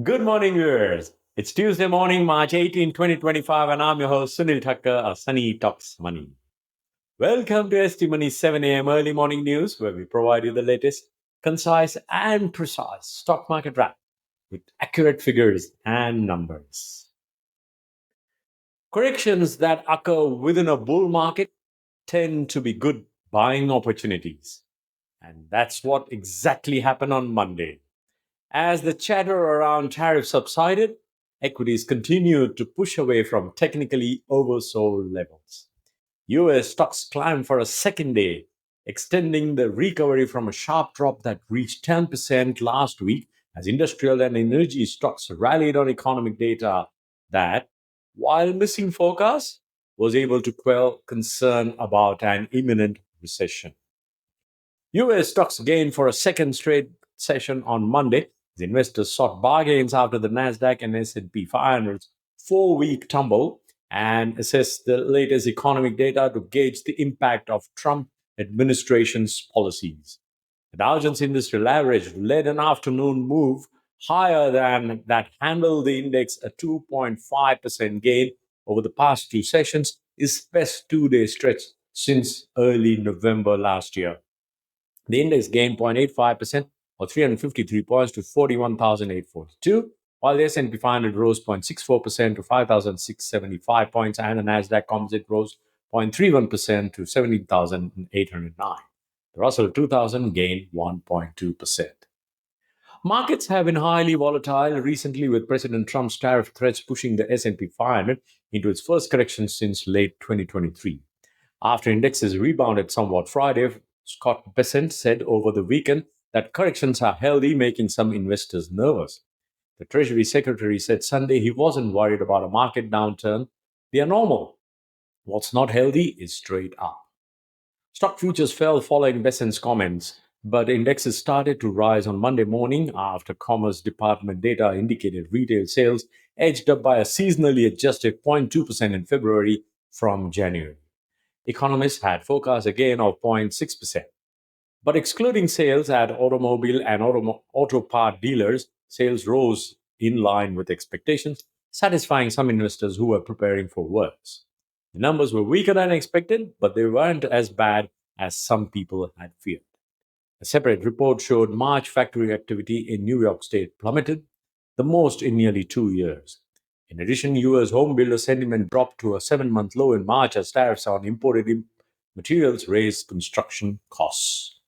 Good morning, viewers. It's Tuesday morning, March 18, 2025, and I'm your host, Sunil Thakker of Sunny Talks Money. Welcome to ST Money 7 a.m. early morning news, where we provide you the latest, concise, and precise stock market wrap with accurate figures and numbers. Corrections that occur within a bull market tend to be good buying opportunities. And that's what exactly happened on Monday. As the chatter around tariffs subsided, equities continued to push away from technically oversold levels. US stocks climbed for a second day, extending the recovery from a sharp drop that reached 10% last week as industrial and energy stocks rallied on economic data that, while missing forecasts, was able to quell concern about an imminent recession. US stocks gained for a second straight session on Monday as investors sought bargains after the Nasdaq and S&P 500's four-week tumble and assessed the latest economic data to gauge the impact of Trump administration's policies. The Dow Jones Industrial Average led an afternoon move higher than that handled the index a 2.5% gain over the past two sessions, its best two-day stretch since early November last year. The index gained 0.85% or 353 points to 41,842, while the S&P 500 rose 0.64% to 5,675 points, and the Nasdaq Composite rose 0.31% to 17,809. The Russell 2000 gained 1.2%. Markets have been highly volatile recently, with President Trump's tariff threats pushing the S&P 500 into its first correction since late 2023. After indexes rebounded somewhat Friday, Scott Bessent said over the weekend that corrections are healthy, making some investors nervous. The Treasury Secretary said Sunday he wasn't worried about a market downturn. They are normal. What's not healthy is straight up. Stock futures fell following Bessent's comments, but indexes started to rise on Monday morning after Commerce Department data indicated retail sales edged up by a seasonally adjusted 0.2% in February from January. Economists had forecast a gain of 0.6%. But excluding sales at automobile and auto part dealers, sales rose in line with expectations, satisfying some investors who were preparing for worse. The numbers were weaker than expected, but they weren't as bad as some people had feared. A separate report showed March factory activity in New York State plummeted, the most in nearly 2 years. In addition, US home builder sentiment dropped to a 7-month low in March as tariffs on imported materials raised construction costs.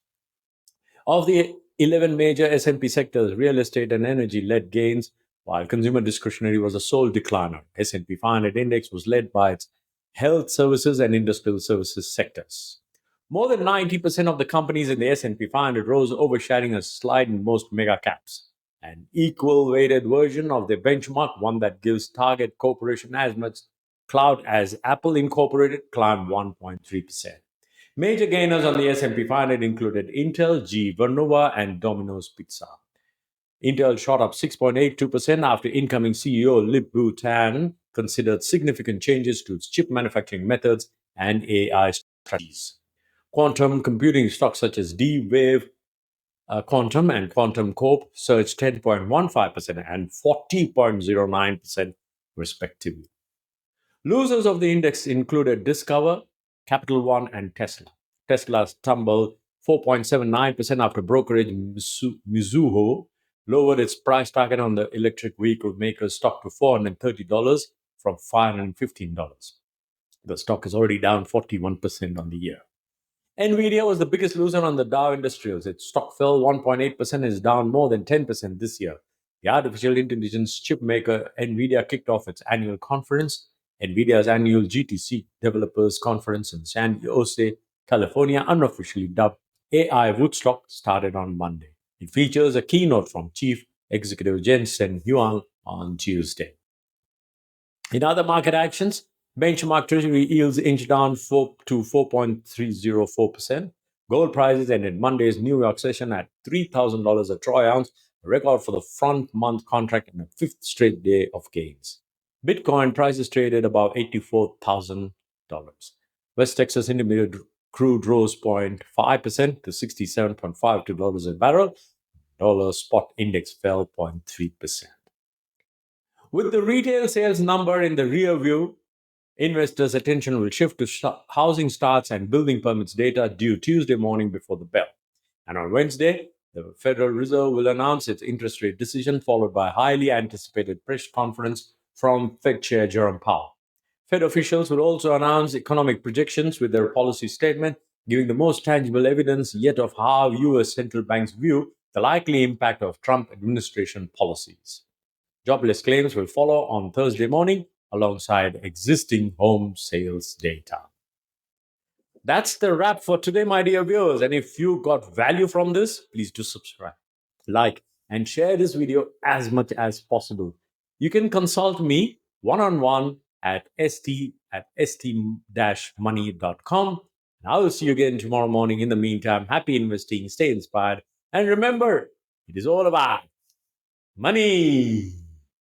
Of the 11 major S&P sectors, real estate and energy led gains, while consumer discretionary was a sole decliner. S&P 500 index was led by its health services and industrial services sectors. More than 90% of the companies in the S&P 500 rose, overshadowing a slide in most mega caps. An equal weighted version of the benchmark, one that gives Target Corporation as much clout as Apple Incorporated, climbed 1.3%. Major gainers on the S&P 500 included Intel, GE Vernova, and Domino's Pizza. Intel shot up 6.82% after incoming CEO Lip-Bu Tan considered significant changes to its chip manufacturing methods and AI strategies. Quantum computing stocks such as D-Wave Quantum and Quantum Corp surged 10.15% and 40.09% respectively. Losers of the index included Discover, Capital One, and Tesla. Tesla stumbled 4.79% after brokerage Mizuho lowered its price target on the electric vehicle maker's stock to $430 from $515. The stock is already down 41% on the year. Nvidia was the biggest loser on the Dow Industrials. Its stock fell 1.8% and is down more than 10% this year. The artificial intelligence chip maker Nvidia kicked off its annual conference. Nvidia's annual GTC Developers Conference in San Jose, California, unofficially dubbed AI Woodstock, started on Monday. It features a keynote from Chief Executive Jensen Huang on Tuesday. In other market actions, benchmark treasury yields inched down to 4.304%. Gold prices ended Monday's New York session at $3,000 a troy ounce, a record for the front month contract and a fifth straight day of gains. Bitcoin prices traded above $84,000. West Texas Intermediate Crude rose 0.5% to $67.52 a barrel. Dollar spot index fell 0.3%. With the retail sales number in the rear view, investors' attention will shift to housing starts and building permits data due Tuesday morning before the bell. And on Wednesday, the Federal Reserve will announce its interest rate decision, followed by a highly anticipated press conference from Fed Chair Jerome Powell. Fed officials will also announce economic projections with their policy statement, giving the most tangible evidence yet of how U.S. central banks view the likely impact of Trump administration policies. Jobless claims will follow on Thursday morning alongside existing home sales data. That's the wrap for today, my dear viewers. And if you got value from this, please do subscribe, like, and share this video as much as possible. You can consult me one-on-one at st-money.com. And I will see you again tomorrow morning. In the meantime, happy investing, stay inspired, and remember, it is all about money.